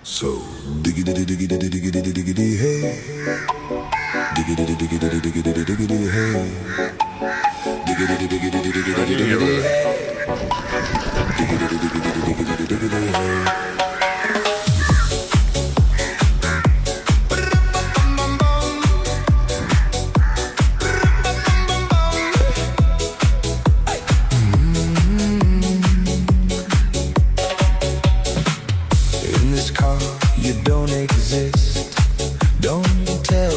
So diggity diggity diggity diggity hey, diggity diggity diggity diggity hey, diggity diggity diggity diggity hey, diggity diggity diggity diggity hey. In this car, you don't exist. Don't tell